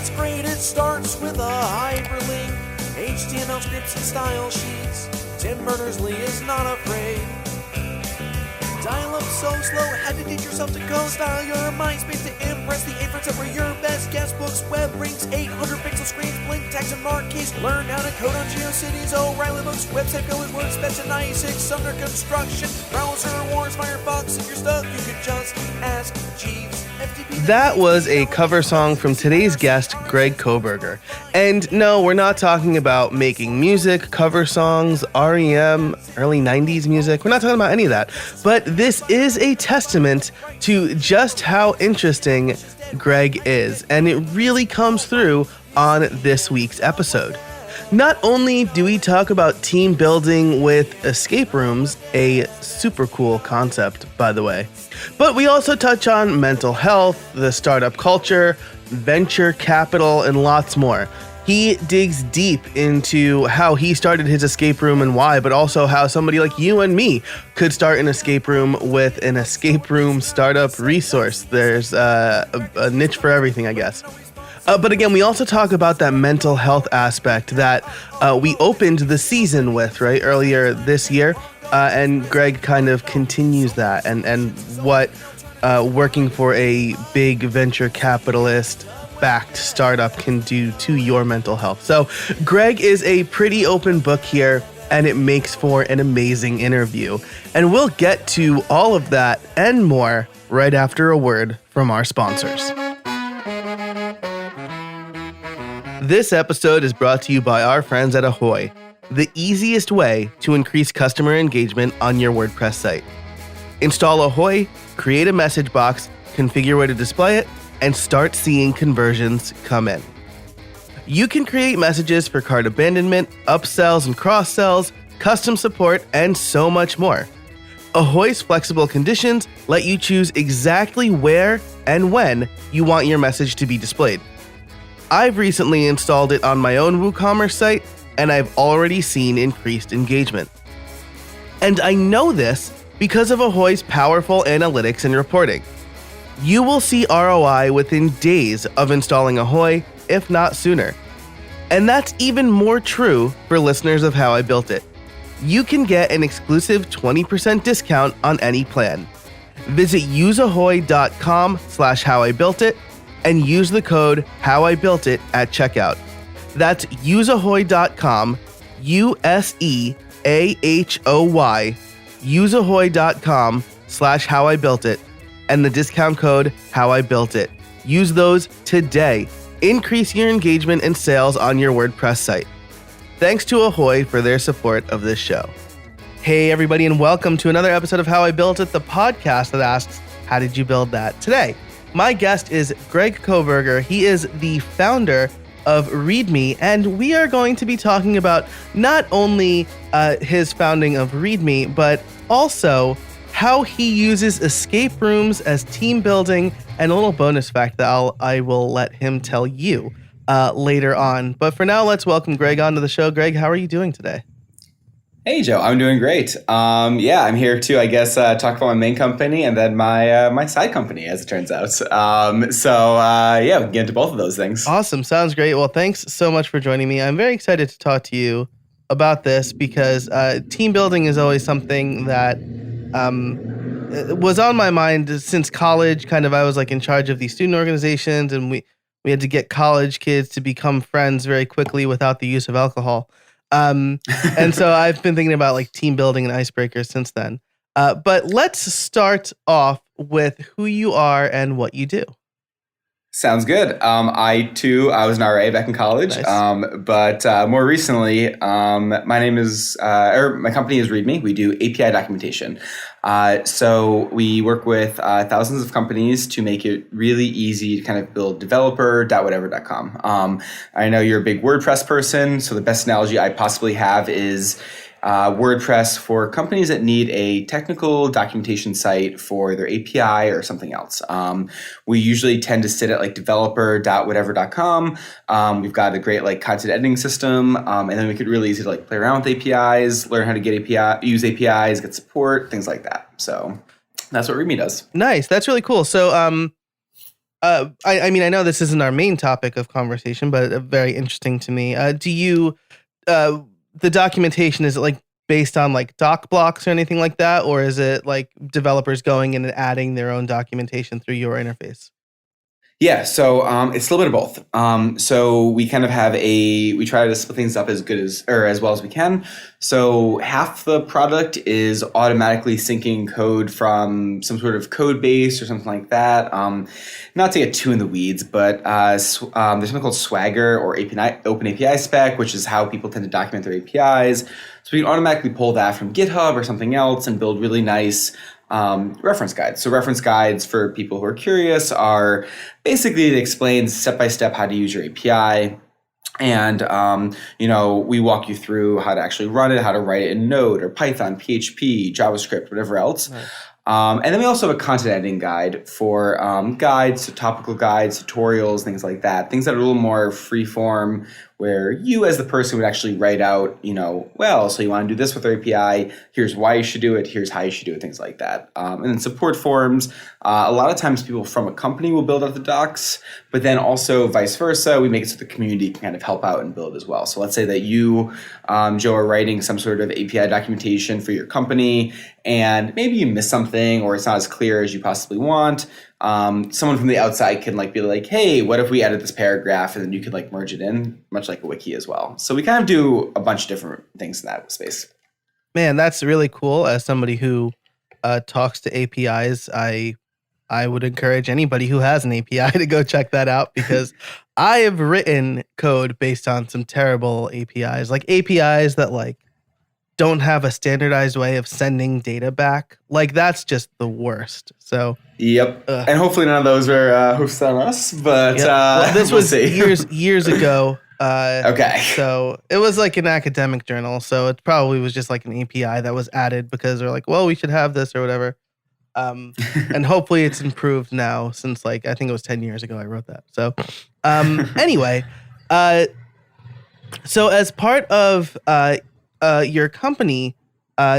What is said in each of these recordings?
what's great, it starts with a hyperlink. HTML scripts and style sheets. Tim Berners-Lee is not afraid. Dial up so slow, had to teach yourself to code. Style your MySpace to impress the inference over your best guest books. Web links, 800 pixel screens, blink text and marquees. Learn how to code on GeoCities, O'Reilly books. Website builders, workspace and 96 under construction. Browser wars, Firefox. If you're stuck, you could just ask Jeeves. That was a cover song from today's guest, Greg Koberger. And no, we're not talking about making music, cover songs, REM, early 90s music. We're not talking about any of that. But this is a testament to just how interesting Greg is. And it really comes through on this week's episode. Not only do we talk about team building with escape rooms, a super cool concept, by the way, but we also touch on mental health, the startup culture, venture capital, and lots more. He digs deep into how he started his escape room and why, but also how somebody like you and me could start an escape room with an escape room startup resource. There's a niche for everything, I guess. But again, we also talk about that mental health aspect that we opened the season with, right, earlier this year. And Greg kind of continues that and what working for a big venture capitalist backed startup can do to your mental health. So Greg is a pretty open book here, and it makes for an amazing interview. And we'll get to all of that and more right after a word from our sponsors. This episode is brought to you by our friends at Ahoy, the easiest way to increase customer engagement on your WordPress site. Install Ahoy, create a message box, configure where to display it, and start seeing conversions come in. You can create messages for cart abandonment, upsells and cross-sells, custom support, and so much more. Ahoy's flexible conditions let you choose exactly where and when you want your message to be displayed. I've recently installed it on my own WooCommerce site, and I've already seen increased engagement. And I know this because of Ahoy's powerful analytics and reporting. You will see ROI within days of installing Ahoy, if not sooner. And that's even more true for listeners of How I Built It. You can get an exclusive 20% discount on any plan. Visit useahoy.com/howibuiltit and use the code HowIBuiltIt at checkout. That's useahoy.com, USEAHOY, useahoy.com/HowIBuiltIt, and the discount code HowIBuiltIt. Use those today. Increase your engagement and sales on your WordPress site. Thanks to Ahoy for their support of this show. Hey everybody, and welcome to another episode of How I Built It, the podcast that asks, how did you build that? Today, my guest is Greg Koberger. He is the founder of README, and we are going to be talking about not only his founding of README, but also how he uses escape rooms as team building, and a little bonus fact that I will let him tell you later on. But for now, let's welcome Greg onto the show. Greg, how are you doing today? Hey, Joe, I'm doing great. I'm here to, I guess, talk about my main company and then my side company, as it turns out. We can get into both of those things. Awesome. Sounds great. Well, thanks so much for joining me. I'm very excited to talk to you about this because team building is always something that was on my mind since college. Kind of, I was like in charge of these student organizations, and we had to get college kids to become friends very quickly without the use of alcohol. And so I've been thinking about like team building and icebreakers since then. But let's start off with who you are and what you do. Sounds good. I was an RA back in college. Nice. But more recently, my company is README. We do API documentation. So we work with thousands of companies to make it really easy to kind of build developer.whatever.com. I know you're a big WordPress person, so the best analogy I possibly have is WordPress for companies that need a technical documentation site for their API or something else. We usually tend to sit at like developer.whatever.com. We've got a great like content editing system, and then we could really easy to like play around with APIs, learn how to get use APIs, get support, things like that. So that's what README does. Nice. That's really cool. So I mean, I know this isn't our main topic of conversation, but very interesting to me. Do you, the documentation, is it like based on like doc blocks or anything like that? Or is it like developers going in and adding their own documentation through your interface? Yeah, so it's a little bit of both. So we kind of we try to split things up as good as, or as well as we can. So half the product is automatically syncing code from some sort of code base or something like that. Not to get too in the weeds, but there's something called Swagger or Open API spec, which is how people tend to document their APIs. So we can automatically pull that from GitHub or something else and build really nice reference guides. So reference guides for people who are curious are basically, it explains step by step how to use your API. And, we walk you through how to actually run it, how to write it in Node or Python, PHP, JavaScript, whatever else. Nice. And then we also have a content editing guide for guides, so topical guides, tutorials, things like that. Things that are a little more free form, where you as the person would actually write out, so you want to do this with our API, here's why you should do it, here's how you should do it, things like that. And then support forms. A lot of times people from a company will build out the docs, but then also vice versa, we make it so the community can kind of help out and build as well. So let's say that you, Joe, are writing some sort of API documentation for your company, and maybe you miss something or it's not as clear as you possibly want. Someone from the outside can be like, hey, what if we added this paragraph, and then you could merge it in, much like a wiki as well. So we kind of do a bunch of different things in that space. Man, that's really cool. As somebody who talks to APIs, I would encourage anybody who has an API to go check that out, because I have written code based on some terrible APIs, like APIs that don't have a standardized way of sending data back. That's just the worst. So yep, and hopefully none of those are hoofs on us. But yep. Well, this was see. years ago. Okay. So it was like an academic journal. So it probably was just like an API that was added because they're like, well, we should have this or whatever. And hopefully it's improved now, since I think it was 10 years ago I wrote that. So anyway, so as part of your company,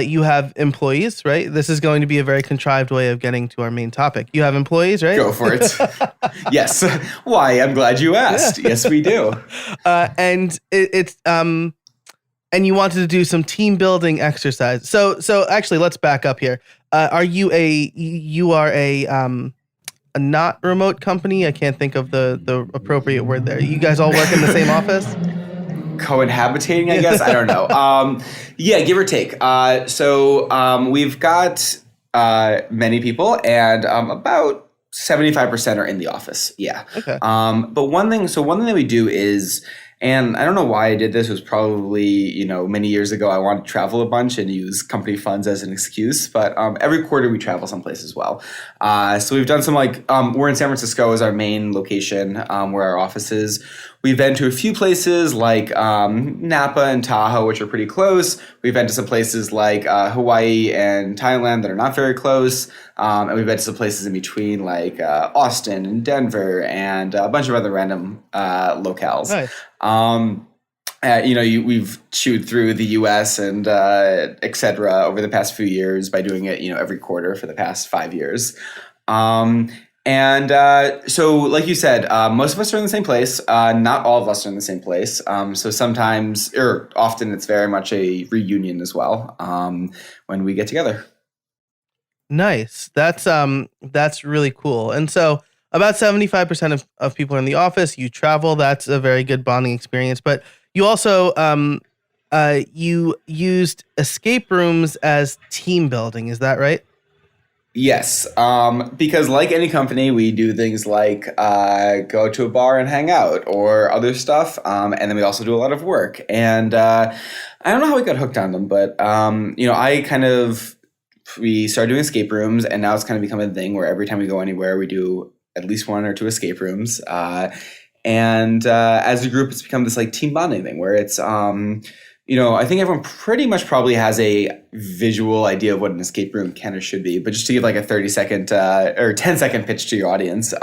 you have employees, right? This is going to be a very contrived way of getting to our main topic. You have employees, right? Go for it. Yes. Why? I'm glad you asked. Yeah. Yes, we do. And and you wanted to do some team building exercise. So actually, let's back up here. You are a not remote company? I can't think of the appropriate word there. You guys all work in the same office? Cohabitating, I guess. I don't know. Yeah, give or take. So we've got many people, and about 75% are in the office. Yeah. Okay. But one thing that we do is, and I don't know why I did this, it was probably, many years ago, I wanted to travel a bunch and use company funds as an excuse, but every quarter we travel someplace as well. So we've done some we're in San Francisco as our main location, where our office is. We've been to a few places like Napa and Tahoe, which are pretty close. We've been to some places like Hawaii and Thailand that are not very close. And we've been to some places in between like Austin and Denver and a bunch of other random locales. Nice. We've chewed through the U.S. and et cetera over the past few years by doing it, every quarter for the past 5 years. And so, like you said, most of us are in the same place. Not all of us are in the same place. So sometimes, or often, it's very much a reunion as well when we get together. Nice. That's really cool. And so about 75% of people are in the office. You travel. That's a very good bonding experience. But you also you used escape rooms as team building. Is that right? Yes, because like any company, we do things like go to a bar and hang out or other stuff, and then we also do a lot of work. And I don't know how we got hooked on them, but we started doing escape rooms, and now it's kind of become a thing where every time we go anywhere, we do at least 1 or 2 escape rooms. And as a group, it's become this team bonding thing where it's I think everyone pretty much probably has a visual idea of what an escape room can or should be. But just to give a 30-second or 10-second pitch to your audience,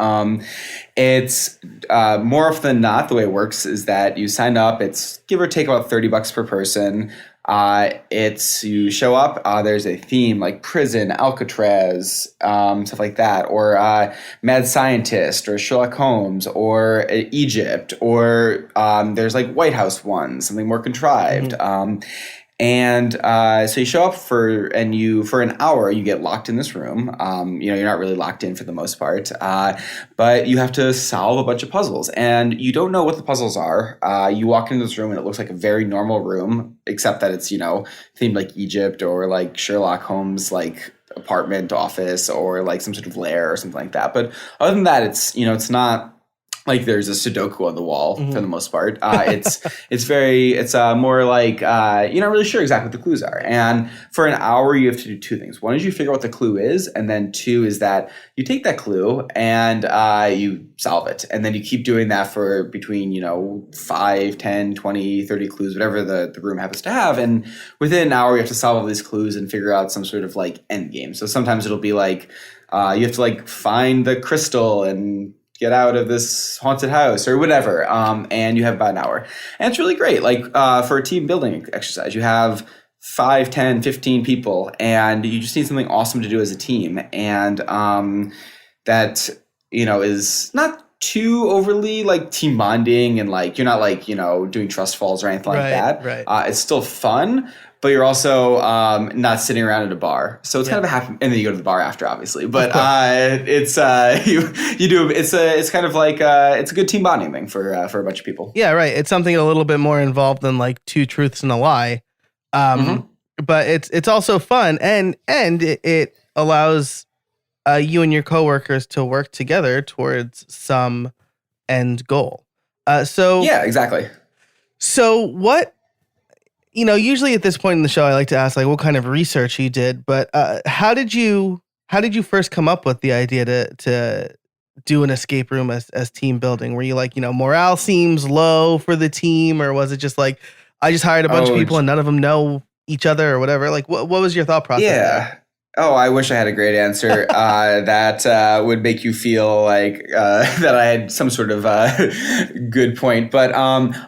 it's more often than not, the way it works is that you sign up. It's give or take about $30 per person. It's you show up. There's a theme like prison, Alcatraz, stuff like that, or mad scientist, or Sherlock Holmes, or Egypt, or there's like White House ones, something more contrived. And so you show up for an hour, you get locked in this room. You're not really locked in for the most part, but you have to solve a bunch of puzzles, and you don't know what the puzzles are. You walk into this room, and it looks like a very normal room, except that it's themed like Egypt or like Sherlock Holmes, like apartment, office, or like some sort of lair or something like that. But other than that, it's not like there's a Sudoku on the wall for the most part. It's more like you're not really sure exactly what the clues are. And for an hour, you have to do two things. One is you figure out what the clue is. And then two is that you take that clue and you solve it. And then you keep doing that for between, 5, 10, 20, 30 clues, whatever the room happens to have. And within an hour, you have to solve all these clues and figure out some sort of like end game. So sometimes it'll be like you have to like find the crystal and get out of this haunted house or whatever. And you have about an hour. And it's really great. Like for a team building exercise, you have 5, 10, 15 people, and you just need something awesome to do as a team. And that, is not too overly like team bonding, and like you're not like, doing trust falls or anything like that. Right. It's still fun, but you're also not sitting around at a bar. So it's kind of a happy, and then you go to the bar after, obviously. But it's you do it's kind of like it's a good team bonding thing for a bunch of people. Yeah, right. It's something a little bit more involved than like two truths and a lie. But it's also fun, and it allows you and your coworkers to work together towards some end goal. Yeah, exactly. So what? Usually at this point in the show, I like to ask like what kind of research you did, but how did you first come up with the idea to do an escape room as team building? Were you like, morale seems low for the team, or was it just like, I just hired a bunch of people and none of them know each other or whatever? Like what was your thought process? Yeah. Oh, I wish I had a great answer that would make you feel like that I had some sort of good point. But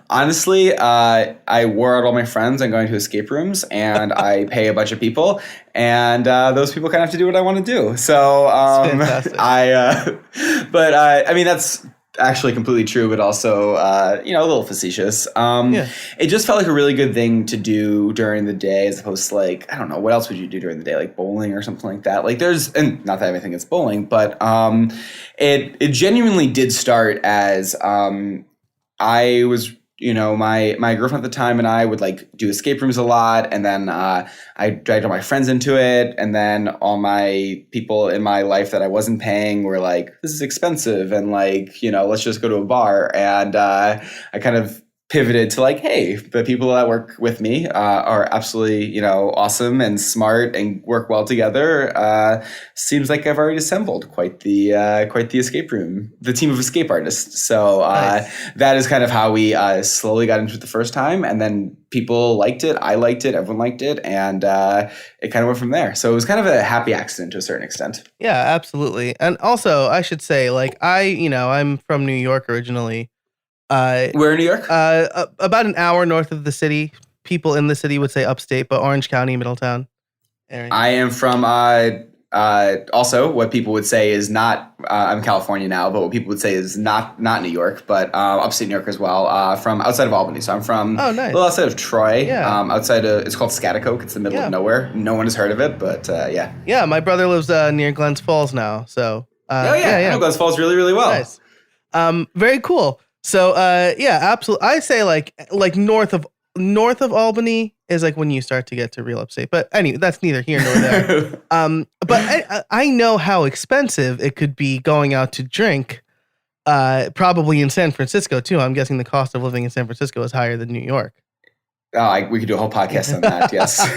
honestly, I wore out all my friends on going to escape rooms, and I pay a bunch of people, and those people kind of have to do what I want to do. So I mean, that's actually completely true, but also a little facetious. It just felt like a really good thing to do during the day, as opposed to like, I don't know, what else would you do during the day, like bowling or something like that. Like and not that I have anything against bowling, but it genuinely did start as I was, my girlfriend at the time and I would like do escape rooms a lot, and then I dragged all my friends into it, and then all my people in my life that I wasn't paying were like, this is expensive, and like, let's just go to a bar. And I kind of pivoted to like, hey, the people that work with me are absolutely, awesome and smart and work well together. Seems like I've already assembled quite the escape room, the team of escape artists. So Nice. That is kind of how we slowly got into it the first time, and then people liked it, I liked it, everyone liked it, and it kind of went from there. So it was kind of a happy accident to a certain extent. Yeah, absolutely. And also, I should say, like I'm from New York originally. Where in New York? About an hour north of the city. People in the city would say upstate, but Orange County, Middletown area. I am from also what people would say is not. I'm in California now, but what people would say is not New York, but upstate New York as well. From outside of Albany, so I'm from nice. a little outside of Troy. Yeah. Outside of, it's called Schaghticoke. It's the middle of nowhere. No one has heard of it, but yeah. Yeah, my brother lives near Glens Falls now, so. I know Glens Falls really, really well. Nice. Very cool. So, yeah, absolutely. I say like north of Albany is like when you start to get to real upstate. But anyway, that's neither here nor there. But I know how expensive it could be going out to drink. Probably in San Francisco too. I'm guessing the cost of living in San Francisco is higher than New York. We could do a whole podcast on that. Yes.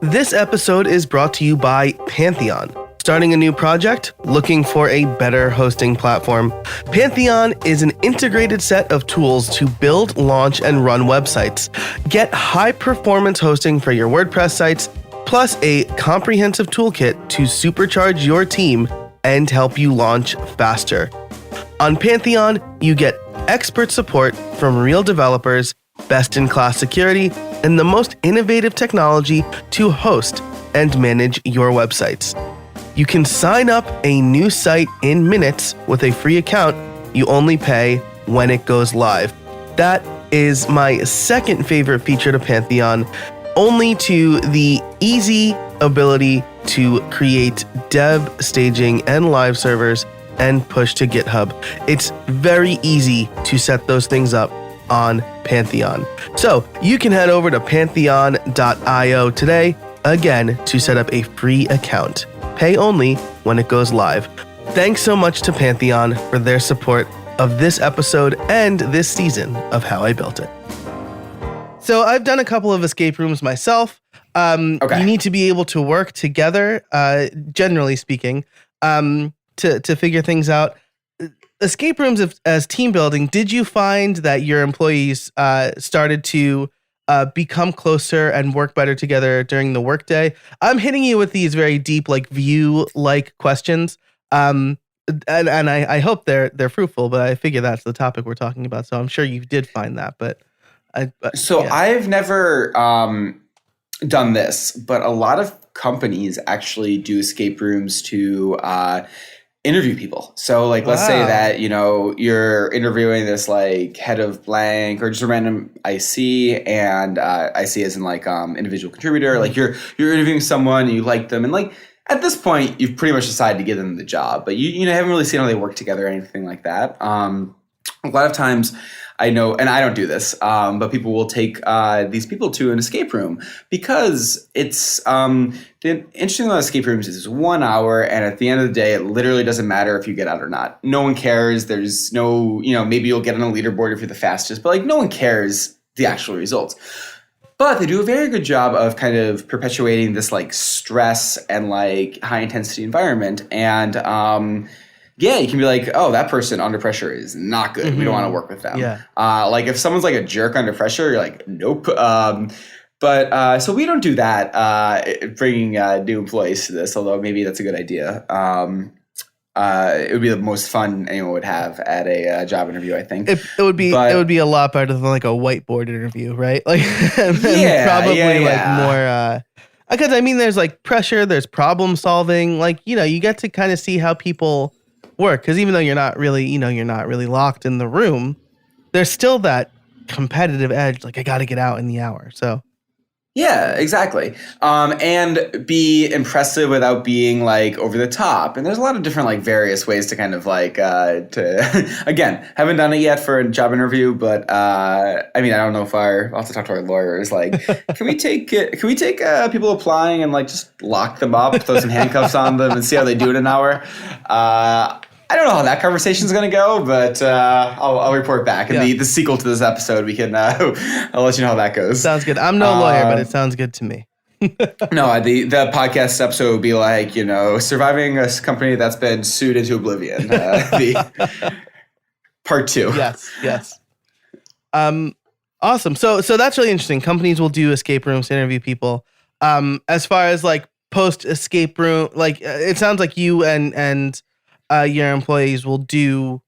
This episode is brought to you by Pantheon. Starting a new project? Looking for a better hosting platform? Pantheon is an integrated set of tools to build, launch, and run websites. Get high-performance hosting for your WordPress sites, plus a comprehensive toolkit to supercharge your team and help you launch faster. On Pantheon, you get expert support from real developers best-in-class security, and the most innovative technology to host and manage your websites. You can sign up a new site in minutes with a free account. You only pay when it goes live. That is my second favorite feature to Pantheon, only to the easy ability to create dev, staging, and live servers and push to GitHub. It's very easy to set those things up on Pantheon. So you can head over to pantheon.io today, again, to set up a free account. Pay only when it goes live. Thanks so much to Pantheon for their support of this episode and this season of How I Built It. So I've done a couple of escape rooms myself. Okay. You need to be able to work together, generally speaking, to figure things out. Escape rooms as team building, did you find that your employees started to become closer and work better together during the workday? I'm hitting you with these very deep, like view-like questions, and I hope they're fruitful. But I figure that's the topic we're talking about, so I'm sure you did find that. But I've never done this, but a lot of companies actually do escape rooms to interview people. So like, let's say that, you're interviewing this like head of blank or just a random IC, and IC as in like individual contributor. Like you're interviewing someone and you like them, and like at this point you've pretty much decided to give them the job, but you haven't really seen how they work together or anything like that. A lot of times I know, and I don't do this, but people will take these people to an escape room because it's the interesting thing about escape rooms is it's 1 hour, and at the end of the day, it literally doesn't matter if you get out or not. No one cares. There's no, maybe you'll get on a leaderboard if you're the fastest, but like no one cares the actual results. But they do a very good job of kind of perpetuating this like stress and like high intensity environment, and yeah, you can be like, oh, that person under pressure is not good. Mm-hmm. We don't want to work with them. Yeah. Like if someone's like a jerk under pressure, you're like, nope. But so we don't do that, bringing new employees to this, although maybe that's a good idea. It would be the most fun anyone would have at a job interview, I think. It would be a lot better than like a whiteboard interview, right? Like, probably like more. Because I mean, there's like pressure, there's problem solving. Like, you get to kind of see how people work, because even though you're not really locked in the room, there's still that competitive edge. Like, I got to get out in the hour. So yeah, exactly. And be impressive without being like over the top. And there's a lot of different like various ways to kind of like to again, haven't done it yet for a job interview, but I mean, I don't know if I'll have to talk to our lawyers. Like, can we take people applying and like just lock them up, throw some handcuffs on them, and see how they do in an hour? I don't know how that conversation is going to go, but I'll report back. And the sequel to this episode, we can I'll let you know how that goes. Sounds good. I'm no lawyer, but it sounds good to me. No, the podcast episode would be like, surviving a company that's been sued into oblivion. The part 2. Yes. Awesome. So that's really interesting. Companies will do escape rooms to interview people. As far as like post escape room, like it sounds like you and your employees will do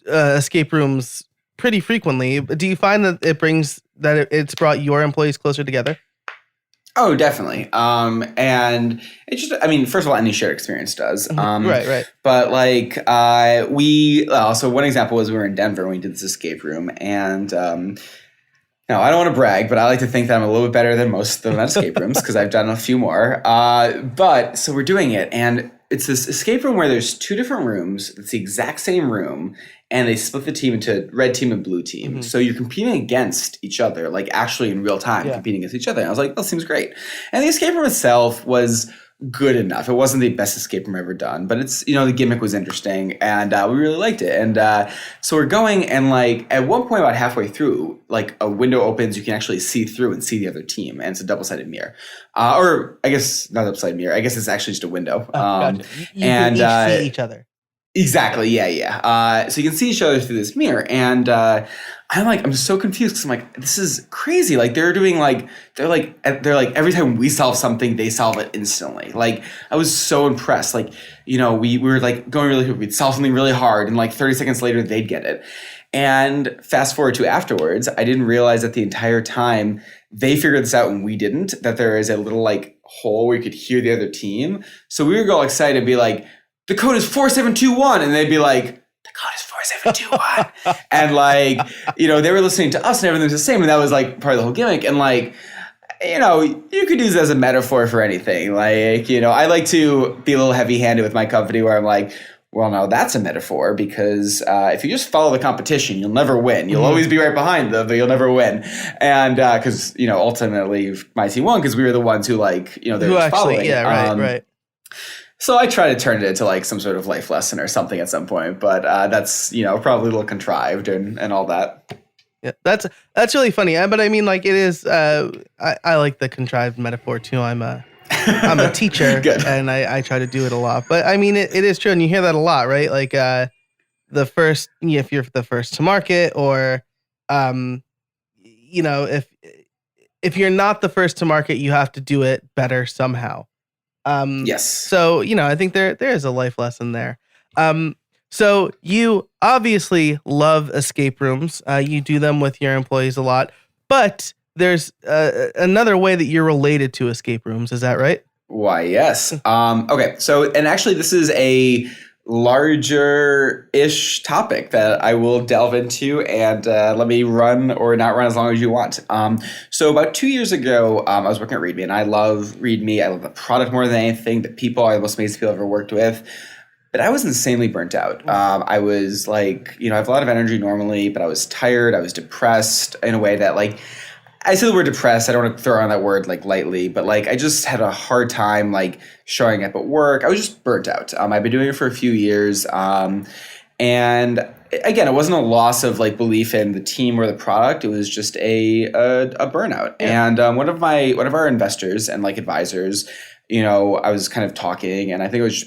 escape rooms pretty frequently. Do you find that it's brought your employees closer together? Oh, definitely. And it's just, I mean, first of all, any shared experience does. Right. But like, so one example was we were in Denver when we did this escape room, and now, I don't want to brag, but I like to think that I'm a little bit better than most of them at escape rooms because I've done a few more. But so we're doing it, and it's this escape room where there's 2 different rooms. It's the exact same room, and they split the team into red team and blue team. Mm-hmm. So you're competing against each other, like actually in real time, competing against each other. And I was like, that seems great. And the escape room itself was good enough. It wasn't the best escape room I've ever done, but it's, the gimmick was interesting, and we really liked it. And so we're going, and like at one point about halfway through, like a window opens, you can actually see through and see the other team, and it's a double-sided mirror. Or I guess not double-sided mirror. I guess it's actually just a window. Gotcha. You can each see each other. Exactly. Yeah. Yeah. So you can see each other through this mirror, and I'm so confused because I'm like, this is crazy. Like they're like every time we solve something, they solve it instantly. Like I was so impressed. Like we were like going really quick. We'd solve something really hard, and like 30 seconds later, they'd get it. And fast forward to afterwards, I didn't realize that the entire time they figured this out and we didn't. That there is a little like hole where you could hear the other team. So we were all excited to be like, the code is 4721, and they'd be like, the code is 4721. And like, they were listening to us and everything was the same. And that was like part of the whole gimmick. And like, you could use it as a metaphor for anything. Like, I like to be a little heavy handed with my company where I'm like, well, no, that's a metaphor because if you just follow the competition, you'll never win. You'll always be right behind them, but you'll never win. And because, ultimately my team won because we were the ones who like, they're who just actually, following. yeah, right. So I try to turn it into like some sort of life lesson or something at some point, but that's probably a little contrived and all that. Yeah, that's really funny. But I mean, like it is. I like the contrived metaphor too. I'm a teacher, and I try to do it a lot. But I mean, it is true, and you hear that a lot, right? Like the first, if you're the first to market, or if you're not the first to market, you have to do it better somehow. Yes. So, I think there is a life lesson there. So you obviously love escape rooms. You do them with your employees a lot, but there's another way that you're related to escape rooms. Is that right? Why, yes. Okay. So, and actually this is a larger-ish topic that I will delve into, and let me run or not run as long as you want. So about 2 years ago, I was working at README, and I love README. I love the product more than anything. The people are the most amazing people I've ever worked with. But I was insanely burnt out. I was like, I have a lot of energy normally, but I was tired. I was depressed in a way that like, I say the word depressed. I don't want to throw around that word like lightly, but like I just had a hard time like showing up at work. I was just burnt out. I've been doing it for a few years. And again, it wasn't a loss of like belief in the team or the product. It was just a burnout. Yeah. And one of our investors and like advisors, I was kind of talking, and I think I was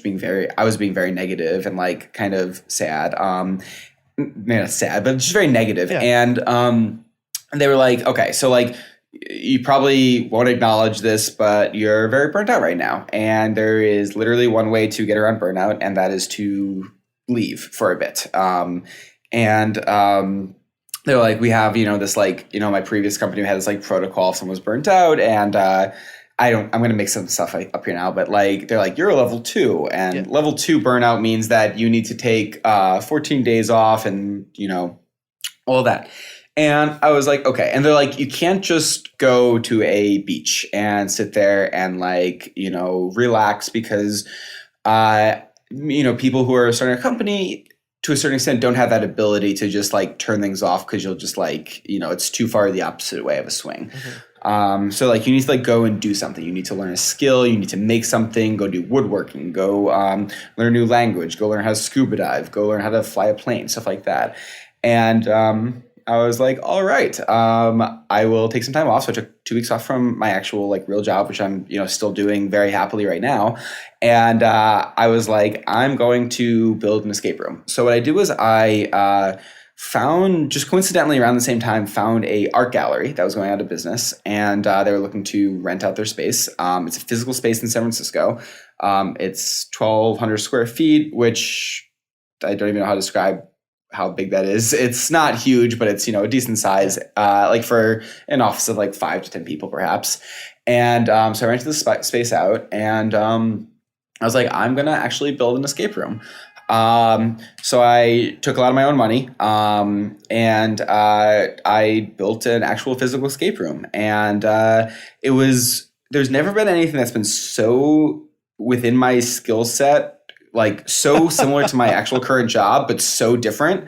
being very negative and like kind of sad. Not sad, but just very negative. Yeah. And they were like, okay, so like you probably won't acknowledge this, but you're very burnt out right now. And there is literally one way to get around burnout, and that is to leave for a bit. They were like, we have, this like, my previous company had this like protocol if someone was burnt out, and I'm going to make some stuff up here now, but like, they're like, you're a level 2, and level 2 burnout means that you need to take 14 days off and, all that. And I was like, okay. And they're like, you can't just go to a beach and sit there and like, relax because, people who are starting a company to a certain extent don't have that ability to just like turn things off because you'll just like, it's too far the opposite way of a swing. Mm-hmm. So like you need to like go and do something. You need to learn a skill. You need to make something. Go do woodworking. Go learn a new language. Go learn how to scuba dive. Go learn how to fly a plane. Stuff like that. And I was like, all right, I will take some time off. So I took 2 weeks off from my actual like real job, which I'm still doing very happily right now. And I was like, I'm going to build an escape room. So what I did was I found, just coincidentally around the same time, found a art gallery that was going out of business, and they were looking to rent out their space. It's a physical space in San Francisco. It's 1,200 square feet, which I don't even know how to describe how big that is. It's not huge, but it's, a decent size, like for an office of like 5 to 10 people perhaps. And so I rented the space out, and I was like, I'm going to actually build an escape room. So I took a lot of my own money, and I built an actual physical escape room. And there's never been anything that's been so within my skill set, like so similar to my actual current job, but so different.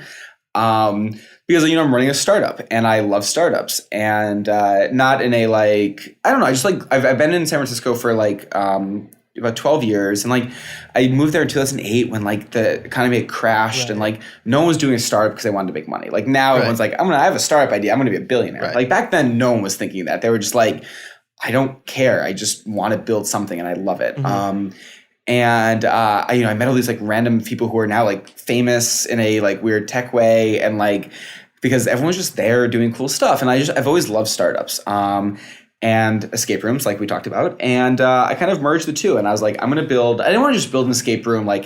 Because, I'm running a startup, and I love startups, and not in a like, I don't know. I just like, I've been in San Francisco for like about 12 years. And like, I moved there in 2008 when like the economy had crashed, and like no one was doing a startup because they wanted to make money. Like now everyone's like, I have a startup idea. I'm going to be a billionaire. Right. Like back then, no one was thinking that. They were just like, I don't care. I just want to build something, and I love it. Mm-hmm. And I met all these like random people who are now like famous in a like weird tech way, and like because everyone's just there doing cool stuff. And I've always loved startups. And escape rooms, like we talked about. And I kind of merged the two. And I was like, I didn't want to just build an escape room like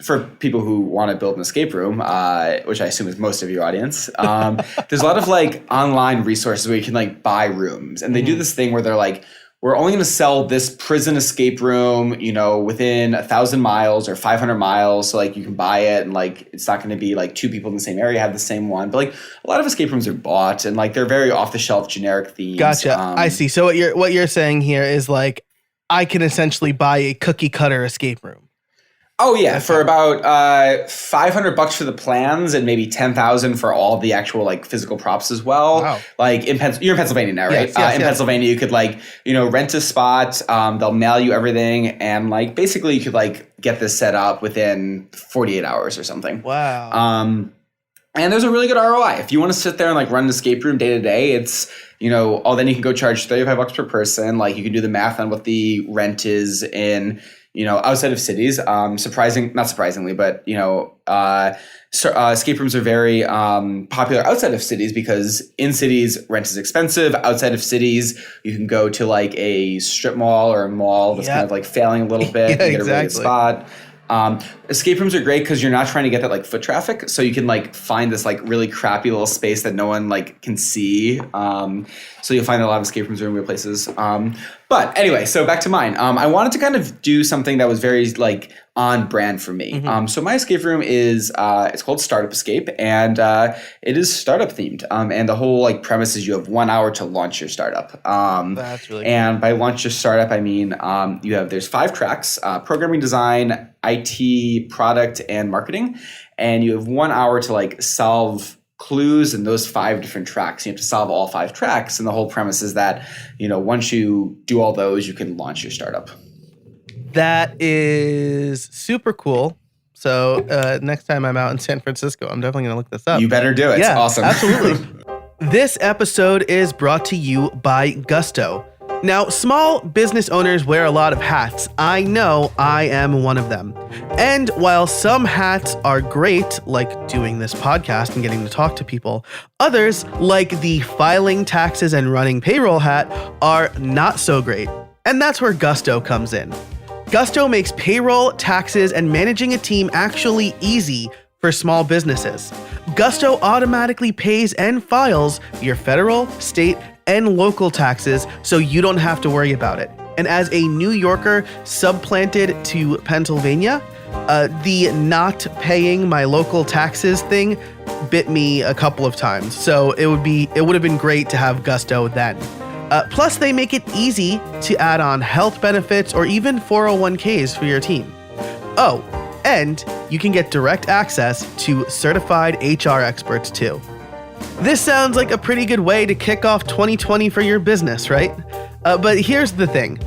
for people who want to build an escape room, which I assume is most of your audience. There's a lot of like online resources where you can like buy rooms. And they do this thing where they're like, we're only going to sell this prison escape room, within 1,000 miles or 500 miles. So like you can buy it, and like it's not going to be like two people in the same area have the same one. But like a lot of escape rooms are bought, and like they're very off the shelf generic themes. Gotcha. I see. So what you're saying here is like I can essentially buy a cookie cutter escape room. Oh yeah, for about $500 for the plans and maybe $10,000 for all the actual like physical props as well. Wow. Like you're in Pennsylvania now, right? Yes, Pennsylvania, you could like rent a spot. They'll mail you everything, and like basically you could like get this set up within 48 hours or something. Wow. And there's a really good ROI. If you want to sit there and like run an escape room day to day, it's then you can go charge $35 per person. Like you can do the math on what the rent is in outside of cities. Not surprisingly, but escape rooms are very popular outside of cities because in cities rent is expensive. Outside of cities, you can go to like a strip mall or a mall that's kind of like failing a little bit and get a really good spot. Escape rooms are great because you're not trying to get that like foot traffic, so you can like find this like really crappy little space that no one like can see. So you'll find a lot of escape rooms are in weird places. But anyway, so back to mine. I wanted to kind of do something that was very like on brand for me. Mm-hmm. So my escape room is it's called Startup Escape, and it is startup themed. And the whole like premise is you have 1 hour to launch your startup. That's really cool. And by launch your startup, I mean there's 5 tracks: programming, design, IT, product, and marketing. And you have 1 hour to like solve clues in those 5 different tracks. You have to solve all 5 tracks. And the whole premise is that, once you do all those, you can launch your startup. That is super cool. So next time I'm out in San Francisco, I'm definitely going to look this up. You better do it. Yeah, awesome. Absolutely. This episode is brought to you by Gusto. Now, small business owners wear a lot of hats. I know I am one of them. And while some hats are great, like doing this podcast and getting to talk to people, others, like the filing taxes and running payroll hat, are not so great. And that's where Gusto comes in. Gusto makes payroll, taxes, and managing a team actually easy for small businesses. Gusto automatically pays and files your federal, state, and local taxes, so you don't have to worry about it. And as a New Yorker subplanted to Pennsylvania, the not paying my local taxes thing bit me a couple of times. So it would have been great to have Gusto then. Plus, they make it easy to add on health benefits or even 401ks for your team. Oh, and you can get direct access to certified HR experts too. This sounds like a pretty good way to kick off 2020 for your business, right? But here's the thing.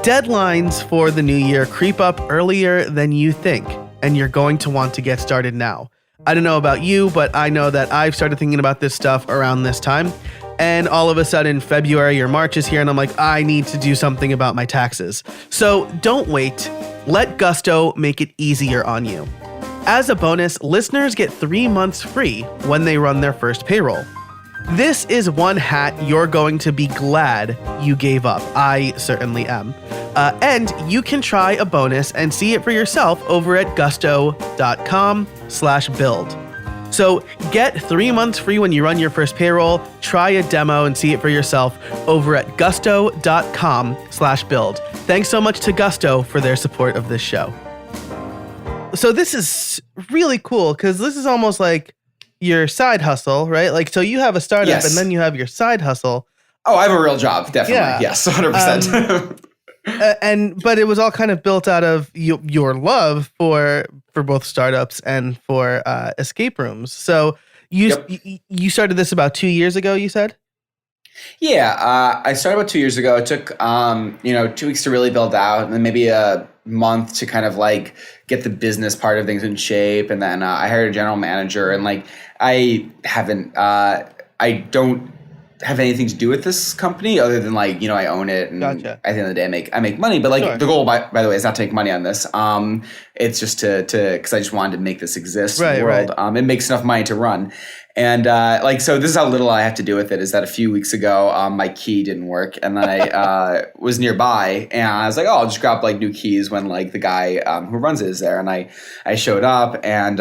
Deadlines for the new year creep up earlier than you think, and you're going to want to get started now. I don't know about you, but I know that I've started thinking about this stuff around this time, and all of a sudden February or March is here, and I'm like, I need to do something about my taxes. So don't wait. Let Gusto make it easier on you. As a bonus, listeners get 3 months free when they run their first payroll. This is one hat you're going to be glad you gave up. I certainly am. And you can try a bonus and see it for yourself over at gusto.com/build. So get 3 months free when you run your first payroll. Try a demo and see it for yourself over at gusto.com/build. Thanks so much to Gusto for their support of this show. So this is really cool because this is almost like your side hustle, right? Like, so you have a startup and then you have your side hustle. Oh, I have a real job. Definitely. Yeah. Yes. 100%. But it was all kind of built out of your love for both startups and for escape rooms. So you started this about 2 years ago, you said? Yeah, I started about 2 years ago. It took 2 weeks to really build out, and then maybe a month to kind of like get the business part of things in shape. And then I hired a general manager, and like I don't have anything to do with this company other than like, you know, I own it and Gotcha. at the end of the day I make money. But like Sure. the goal by the way is not to make money on this. It's just to because I just wanted to make this exist in the world. It makes enough money to run. And like so this is how little I have to do with it is that a few weeks ago my key didn't work and then I was nearby and I was like, oh, I'll just grab like new keys when like the guy who runs it is there. And I showed up and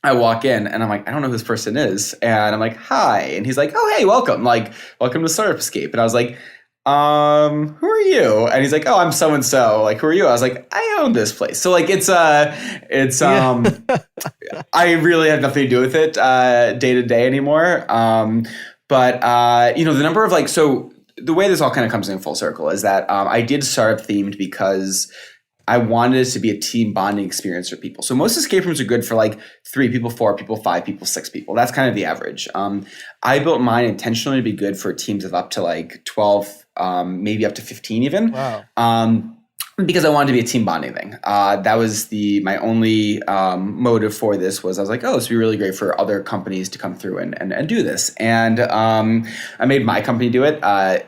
I walk in and I'm like, I don't know who this person is. And I'm like, hi. And he's like, oh, hey, welcome. Like, welcome to Startup Escape. And I was like, who are you? And he's like, oh, I'm so-and-so. Like, who are you? I was like, I own this place. So like, I really have nothing to do with it day to day anymore. But you know, the number of like, so the way this all kind of comes in full circle is that I did startup themed because I wanted it to be a team bonding experience for people. So most escape rooms are good for like 3 people, 4 people, 5 people, 6 people. That's kind of the average. I built mine intentionally to be good for teams of up to like 12, maybe up to 15 even. Wow. Because I wanted to be a team bonding thing. That was my only motive for this was I was like, oh, this would be really great for other companies to come through and do this. And I made my company do it.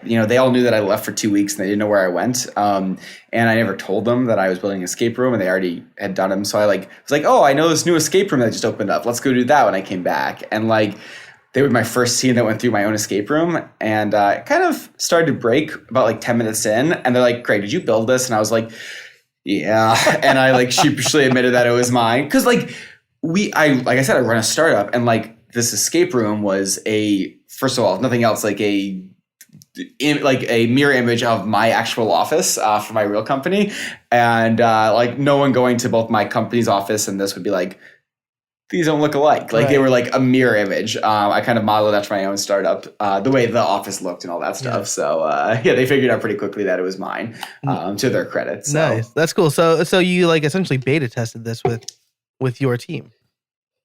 You know, they all knew that I left for 2 weeks and they didn't know where I went. And I never told them that I was building an escape room and they already had done them. So I was like, oh, I know this new escape room that just opened up. Let's go do that when I came back. And like, they were my first team that went through my own escape room and it kind of started to break about like 10 minutes in. And they're like, Craig, did you build this? And I was like, yeah. And I like sheepishly admitted that it was mine. Cause like like I said, I run a startup and like this escape room was first of all, if nothing else, like a mirror image of my actual office for my real company. And like no one going to both my company's office and this would be like, these don't look alike. Like They were like a mirror image. I kind of modeled that for my own startup, the way the office looked and all that stuff. Yeah. So they figured out pretty quickly that it was mine, to their credit. So. Nice, that's cool. So you like essentially beta tested this with your team.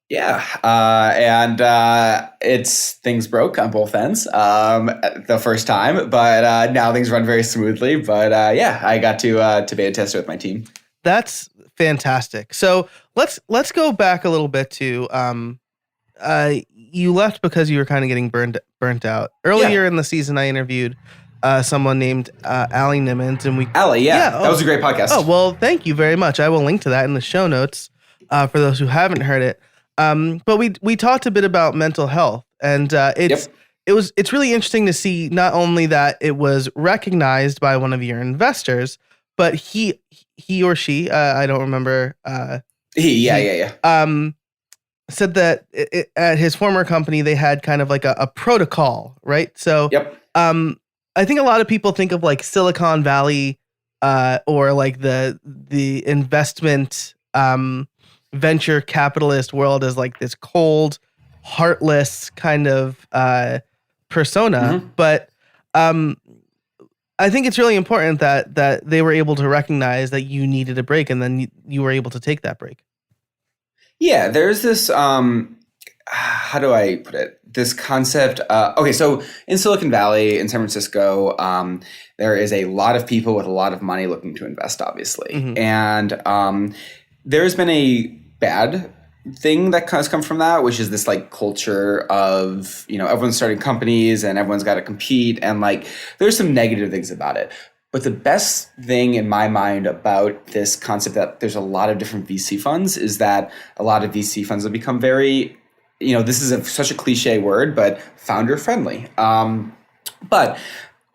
Yeah, and things broke on both ends the first time, but now things run very smoothly. But yeah, I got to beta test it with my team. That's fantastic. So let's go back a little bit to you left because you were kind of getting burnt out. Earlier in the season, I interviewed someone named Allie Nimmons, and that was a great podcast. Oh well, thank you very much. I will link to that in the show notes for those who haven't heard it. But we talked a bit about mental health, and it's really interesting to see not only that it was recognized by one of your investors, but he or she, I don't remember. Said that at his former company, they had kind of like a protocol, right? So, I think a lot of people think of like Silicon Valley, or like the investment, venture capitalist world as like this cold, heartless kind of, persona. Mm-hmm. But, I think it's really important that they were able to recognize that you needed a break and then you were able to take that break. Yeah, there's this, how do I put it? This concept. Okay, so in Silicon Valley, in San Francisco, there is a lot of people with a lot of money looking to invest, obviously. Mm-hmm. And there's been a bad thing that has come from that, which is this like culture of, you know, everyone's starting companies and everyone's got to compete. And like, there's some negative things about it. But the best thing in my mind about this concept that there's a lot of different VC funds is that a lot of VC funds have become very, you know, this is such a cliche word, but founder friendly. But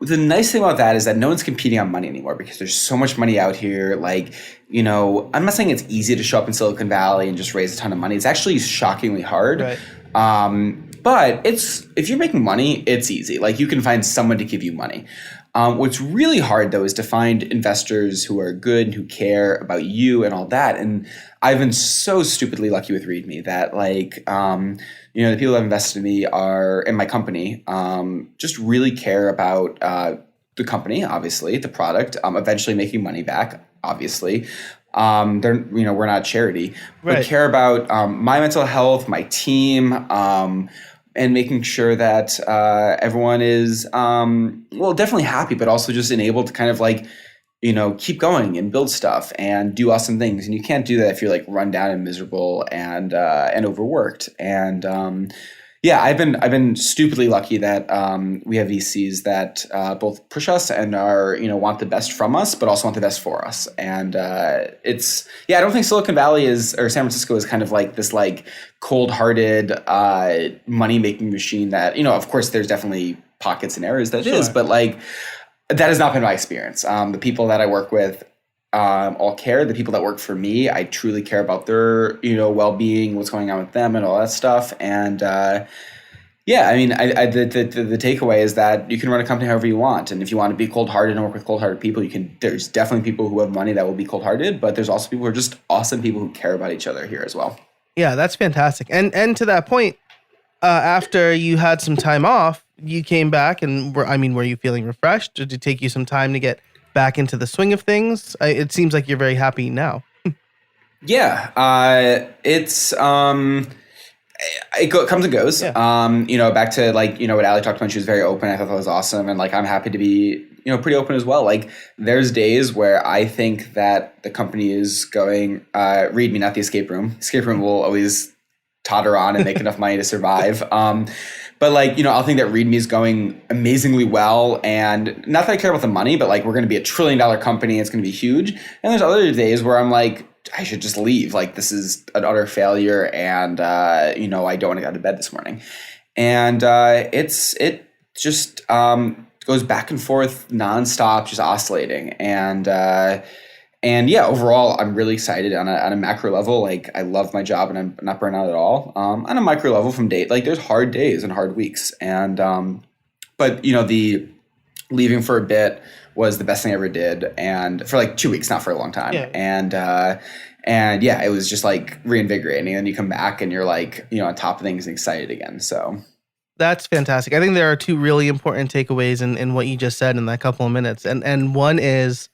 the nice thing about that is that no one's competing on money anymore because there's so much money out here. Like, you know, I'm not saying it's easy to show up in Silicon Valley and just raise a ton of money. It's actually shockingly hard. Right. But if you're making money, it's easy. Like you can find someone to give you money. What's really hard though is to find investors who are good and who care about you and all that. And I've been so stupidly lucky with README that like, you know, the people that have invested in me are in my company, just really care about the company, obviously, the product, eventually making money back, obviously. They're, you know, we're not a charity, but care about my mental health, my team, and making sure that everyone is, well, definitely happy, but also just enabled to kind of like, you know, keep going and build stuff and do awesome things. And you can't do that if you're like run down and miserable and overworked. And Yeah, I've been stupidly lucky that we have VCs that both push us and are want the best from us, but also want the best for us. And it's I don't think Silicon Valley or San Francisco is kind of like this like cold-hearted money making machine that of course there's definitely pockets and areas that it is, but like that has not been my experience. The people that I work with all care. The people that work for me, I truly care about their, well-being, what's going on with them, and all that stuff. And the takeaway is that you can run a company however you want, and if you want to be cold-hearted and work with cold-hearted people, you can. There's definitely people who have money that will be cold-hearted, but there's also people who are just awesome people who care about each other here as well. Yeah, that's fantastic. And to that point, after you had some time off, you came back, and were you feeling refreshed? Did it take you some time to get back into the swing of things? It seems like you're very happy now. Yeah, it's comes and goes. Yeah. Back to what Ali talked about. She was very open. I thought that was awesome, and I'm happy to be pretty open as well. Like there's days where I think that the company is going read me, not the escape room. Escape room will always totter on and make enough money to survive. But I'll think that README is going amazingly well, and not that I care about the money, but we're going to be $1 trillion company. It's going to be huge. And there's other days where I'm like, I should just leave. This is an utter failure, and I don't want to get out of bed this morning. And it just goes back and forth nonstop, just oscillating. And yeah, overall, I'm really excited on a macro level. I love my job and I'm not burnt out at all. On a micro level from there's hard days and hard weeks. And, but the leaving for a bit was the best thing I ever did. And for 2 weeks, not for a long time. Yeah. And yeah, it was just reinvigorating. And then you come back and you're on top of things and excited again. So that's fantastic. I think there are two really important takeaways in what you just said in that couple of minutes. And one is,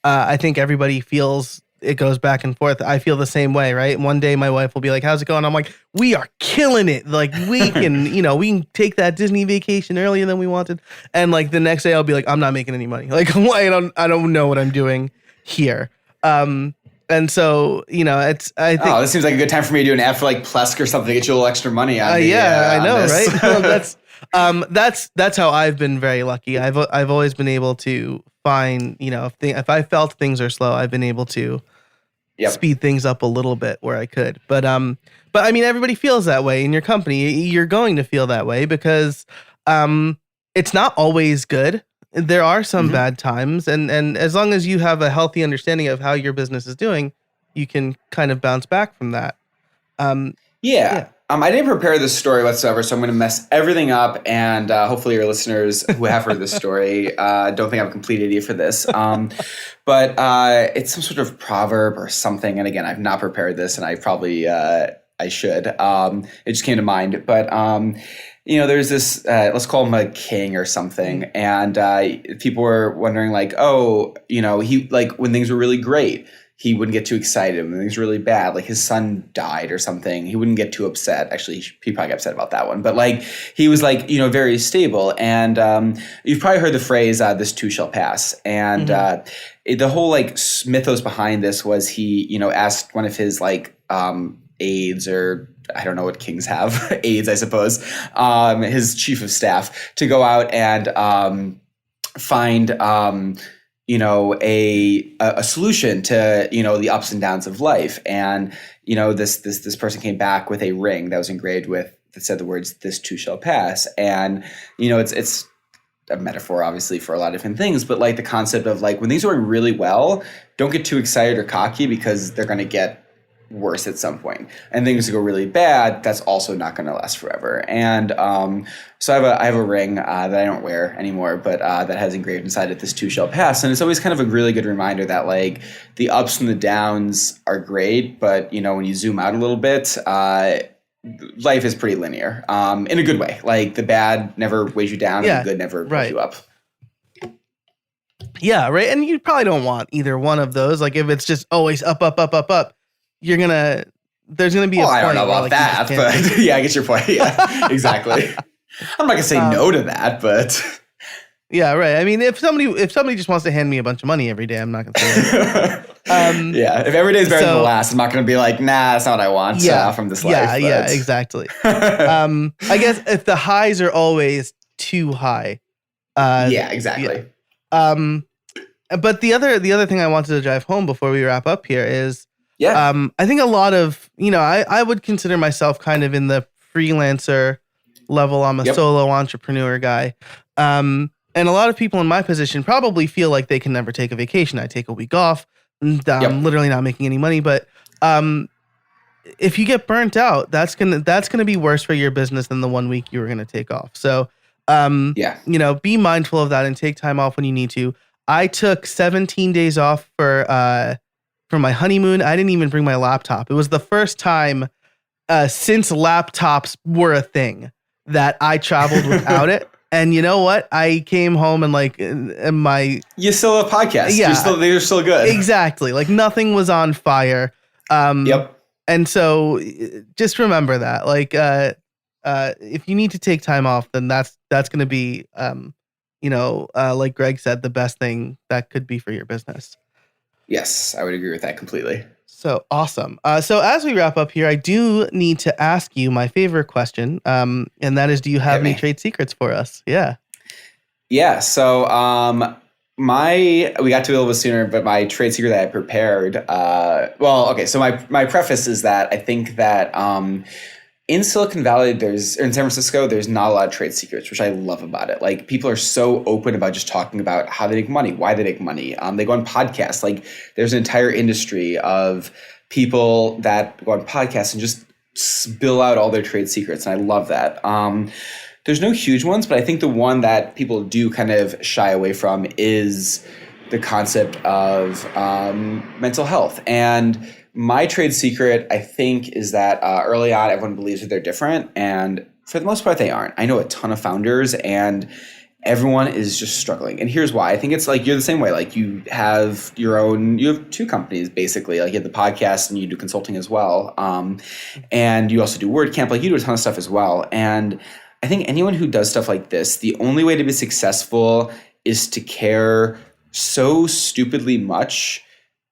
I think everybody feels it goes back and forth. I feel the same way, right? One day my wife will be like, how's it going? I'm like, we are killing it. We can, we can take that Disney vacation earlier than we wanted. And the next day I'll be like, I'm not making any money. I don't know what I'm doing here. And so, I think. Oh, this seems like a good time for me to do an ad for Plesk or something to get you a little extra money on I know, right? That's how I've been very lucky. I've always been able to find, if I felt things are slow, I've been able to speed things up a little bit where I could. But I mean, everybody feels that way in your company. You're going to feel that way because it's not always good. There are some bad times, and as long as you have a healthy understanding of how your business is doing, you can kind of bounce back from that. Yeah. I didn't prepare this story whatsoever, so I'm going to mess everything up, and hopefully your listeners who have heard this story don't think I'm a complete idiot for this. But it's some sort of proverb or something, and again, I've not prepared this, and I probably I should. It just came to mind. But there's this, let's call him a king or something, and people were wondering he when things were really great, he wouldn't get too excited. When things were really bad, his son died or something, he wouldn't get too upset. Actually, he probably got upset about that one. But he was very stable. And you've probably heard the phrase, this too shall pass. And the whole mythos behind this was he, asked one of his aides, or I don't know what kings have, aides, I suppose, his chief of staff, to go out and find a solution to the ups and downs of life. And this person came back with a ring that was engraved that said the words, "This too shall pass." And it's a metaphor obviously for a lot of different things, but the concept of when things are going really well, don't get too excited or cocky because they're going to get worse at some point, and things go really bad, that's also not going to last forever. And so I have a ring that I don't wear anymore, but that has engraved inside it, "This too shall pass." And it's always kind of a really good reminder that the ups and the downs are great, but when you zoom out a little bit, life is pretty linear, in a good way. The bad never weighs you down, and the good never pulls you up. Yeah, right. And you probably don't want either one of those. If it's just always up, there's gonna be a point. I don't know about that, but yeah, I get your point. Yeah, exactly. I'm not gonna say no to that, but Yeah, right. I mean, if somebody just wants to hand me a bunch of money every day, I'm not gonna say that. Yeah, if every day's better than the last, I'm not going to be like, nah, that's not what I want from this life. Yeah, exactly. I guess if the highs are always too high. Yeah, exactly. Yeah. But the other thing I wanted to drive home before we wrap up here is, I think a lot of, I would consider myself kind of in the freelancer level. I'm a solo entrepreneur guy. And a lot of people in my position probably feel like they can never take a vacation. I take a week off. I'm literally not making any money, but if you get burnt out, that's gonna be worse for your business than the 1 week you were gonna take off. So, be mindful of that and take time off when you need to. I took 17 days off for my honeymoon. I didn't even bring my laptop. It was the first time since laptops were a thing that I traveled without it. And you know what? I came home and you still have podcasts. Yeah, they're still good. Exactly. Like nothing was on fire. And so just remember that. Like if you need to take time off, then that's going to be like Greg said, the best thing that could be for your business. Yes, I would agree with that completely. So awesome. So as we wrap up here, I do need to ask you my favorite question, and that is, do you have any trade secrets for us? Yeah. Yeah. So we got to it a little bit sooner, but my trade secret that I prepared. So my preface is that I think that in Silicon Valley, in San Francisco, there's not a lot of trade secrets, which I love about it. Like people are so open about just talking about how they make money, why they make money. They go on podcasts. Like there's an entire industry of people that go on podcasts and just spill out all their trade secrets. And I love that. There's no huge ones, but I think the one that people do kind of shy away from is the concept of mental health. And my trade secret, I think, is that early on, everyone believes that they're different. And for the most part, they aren't. I know a ton of founders and everyone is just struggling. And here's why. I think it's like you're the same way. Like you have you have two companies, basically. Like you have the podcast and you do consulting as well. And you also do WordCamp. Like you do a ton of stuff as well. And I think anyone who does stuff like this, the only way to be successful is to care so stupidly much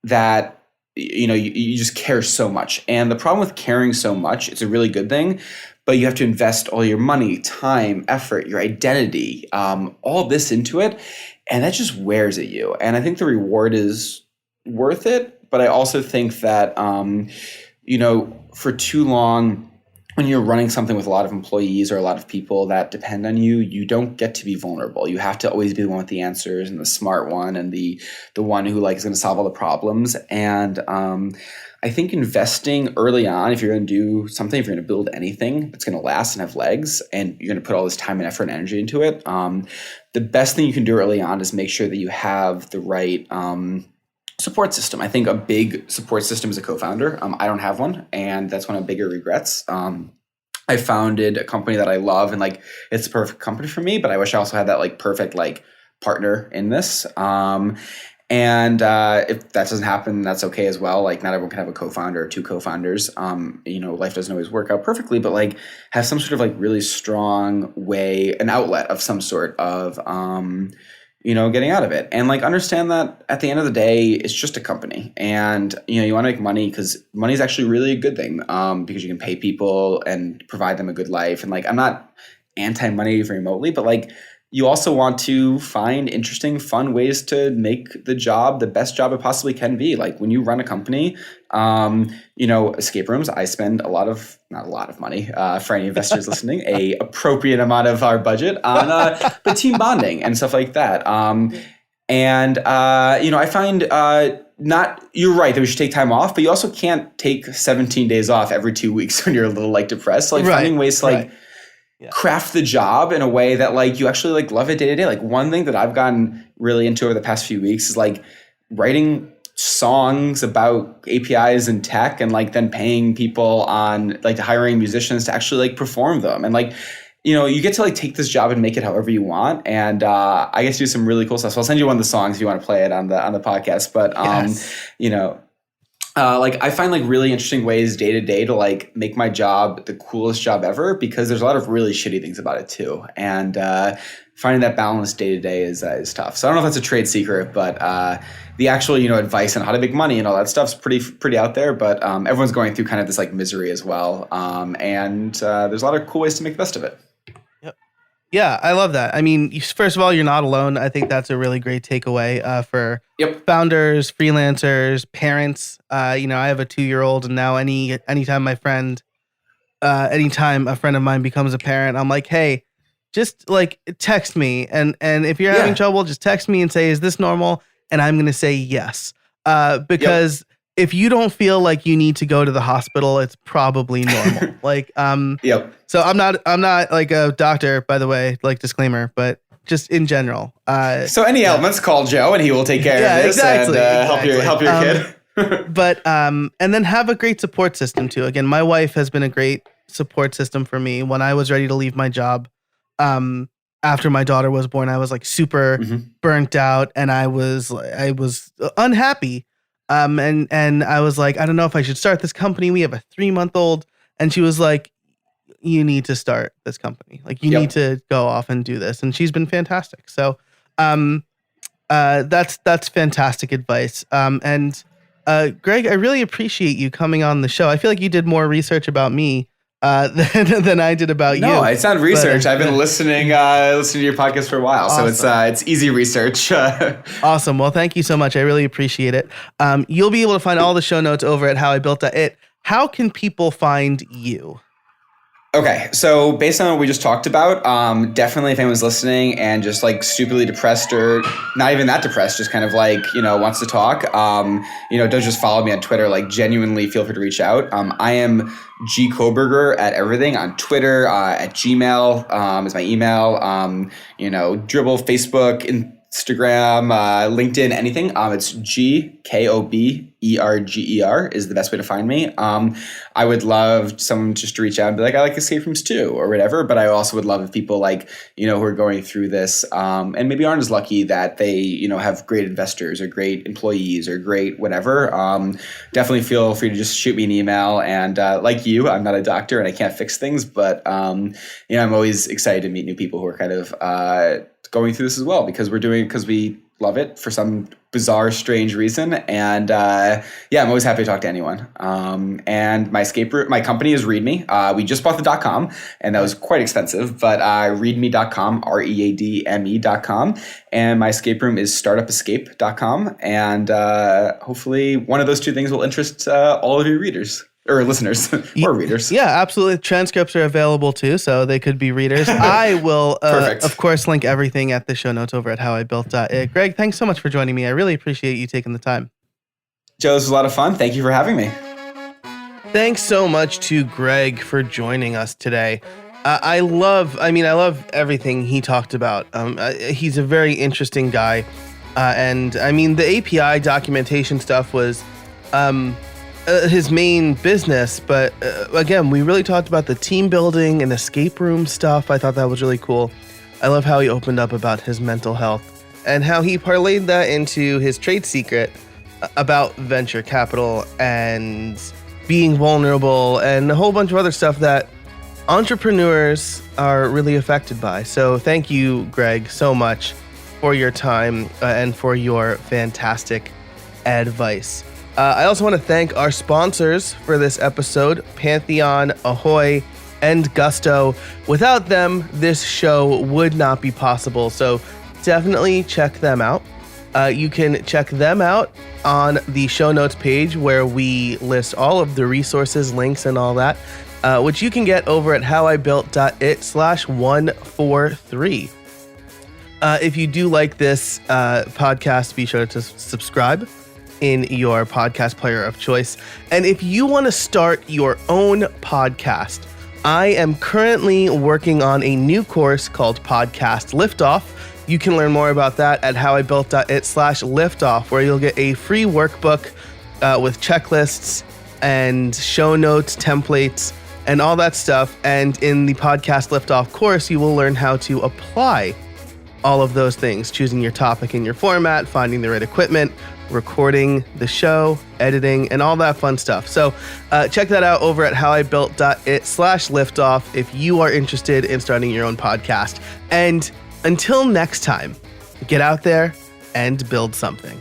that you just care so much. And the problem with caring so much, it's a really good thing, but you have to invest all your money, time, effort, your identity, all this into it. And that just wears at you. And I think the reward is worth it. But I also think that, for too long, when you're running something with a lot of employees or a lot of people that depend on you, you don't get to be vulnerable. You have to always be the one with the answers and the smart one and the one who is going to solve all the problems. And I think investing early on, if you're going to do something, if you're going to build anything that's going to last and have legs, and you're going to put all this time and effort and energy into it, the best thing you can do early on is make sure that you have the right support system. I think a big support system is a co-founder. I don't have one, and that's one of my bigger regrets. I founded a company that I love, and it's the perfect company for me, but I wish I also had that perfect partner in this. And if that doesn't happen, that's okay as well. Not everyone can have a co-founder or two co-founders. Life doesn't always work out perfectly, but have some sort of really strong way, an outlet of some sort of getting out of it. And understand that at the end of the day, it's just a company. And, you want to make money because money is actually really a good thing because you can pay people and provide them a good life. And I'm not anti-money remotely, but you also want to find interesting, fun ways to make the job the best job it possibly can be. When you run a company, escape rooms, I spend not a lot of money for any investors listening, a appropriate amount of our budget on but team bonding and stuff like that. I find you're right that we should take time off, but you also can't take 17 days off every 2 weeks when you're a little depressed. Finding ways to craft the job in a way that you actually love it day to day. One thing that I've gotten really into over the past few weeks is writing songs about APIs and tech, and then paying people on hiring musicians to actually perform them. And you get to take this job and make it however you want. And I get to do some really cool stuff. So I'll send you one of the songs if you want to play it on the podcast. But like I find like really interesting ways day to day to like make my job the coolest job ever, because there's a lot of really shitty things about it too. And finding that balance day to day is tough. So I don't know if that's a trade secret, but the actual, advice on how to make money and all that stuff's pretty out there. But everyone's going through kind of this like misery as well. And there's a lot of cool ways to make the best of it. Yeah, I love that. I mean, first of all, you're not alone. I think that's a really great takeaway for founders, freelancers, parents. I have a 2-year-old, and now anytime a friend of mine becomes a parent, I'm like, hey, just like text me, and if you're having trouble, just text me and say, is this normal? And I'm gonna say yes, because if you don't feel like you need to go to the hospital, it's probably normal. So I'm not like a doctor, by the way, like disclaimer, but just in general. So any ailments, call Joe and he will take care of this and help your kid. But and then have a great support system too. Again, my wife has been a great support system for me when I was ready to leave my job. After my daughter was born, I was like super burnt out, and I was unhappy. And I was like, I don't know if I should start this company. We have a 3-month-old. And she was like, you need to start this company. Like you need to go off and do this. And she's been fantastic. So, that's fantastic advice. And Greg, I really appreciate you coming on the show. I feel like you did more research about me than I did about you. No, it's not research. I've been listening to your podcast for a while, awesome. So it's easy research. Awesome. Well, thank you so much. I really appreciate it. You'll be able to find all the show notes over at howibuilt.it. How can people find you? Okay, so based on what we just talked about, definitely if anyone's listening and just like stupidly depressed or not even that depressed, just kind of like, wants to talk, don't just follow me on Twitter, like genuinely feel free to reach out. I am G Koberger at everything on Twitter, at Gmail is my email, Dribble, Facebook, Instagram, LinkedIn, anything. It's GKOBERGER is the best way to find me. I would love someone just to reach out and be like, I like escape rooms too, or whatever. But I also would love if people like, who are going through this, and maybe aren't as lucky that they, have great investors or great employees or great whatever. Definitely feel free to just shoot me an email. And like you, I'm not a doctor and I can't fix things, but I'm always excited to meet new people who are kind of going through this as well, because we love it for some bizarre, strange reason. And I'm always happy to talk to anyone. And my company is ReadMe. We just bought the .com, and that was quite expensive, but readme.com, README.com. And my escape room is startupescape.com. And hopefully one of those two things will interest all of your readers. Or listeners or readers. Yeah, absolutely. Transcripts are available too, so they could be readers. I will, of course, link everything at the show notes over at howibuilt.it. Greg, thanks so much for joining me. I really appreciate you taking the time. Joe, this was a lot of fun. Thank you for having me. Thanks so much to Greg for joining us today. I love everything he talked about. He's a very interesting guy. And I mean, the API documentation stuff was his main business, but again, we really talked about the team building and escape room stuff. I thought that was really cool. I love how he opened up about his mental health and how he parlayed that into his trade secret about venture capital and being vulnerable and a whole bunch of other stuff that entrepreneurs are really affected by. So thank you, Greg, so much for your time and for your fantastic advice. I also want to thank our sponsors for this episode, Pantheon, Ahoy, and Gusto. Without them, this show would not be possible, so definitely check them out. You can check them out on the show notes page where we list all of the resources, links, and all that, which you can get over at howibuilt.it/143. If you do like this podcast, be sure to subscribe in your podcast player of choice. And if you want to start your own podcast, I am currently working on a new course called Podcast Liftoff. You can learn more about that at howibuilt.it/liftoff, where you'll get a free workbook with checklists and show notes, templates, and all that stuff. And in the Podcast Liftoff course, you will learn how to apply all of those things, choosing your topic and your format, finding the right equipment, recording the show, editing, and all that fun stuff. So check that out over at howibuilt.it/liftoff if you are interested in starting your own podcast. And until next time, get out there and build something.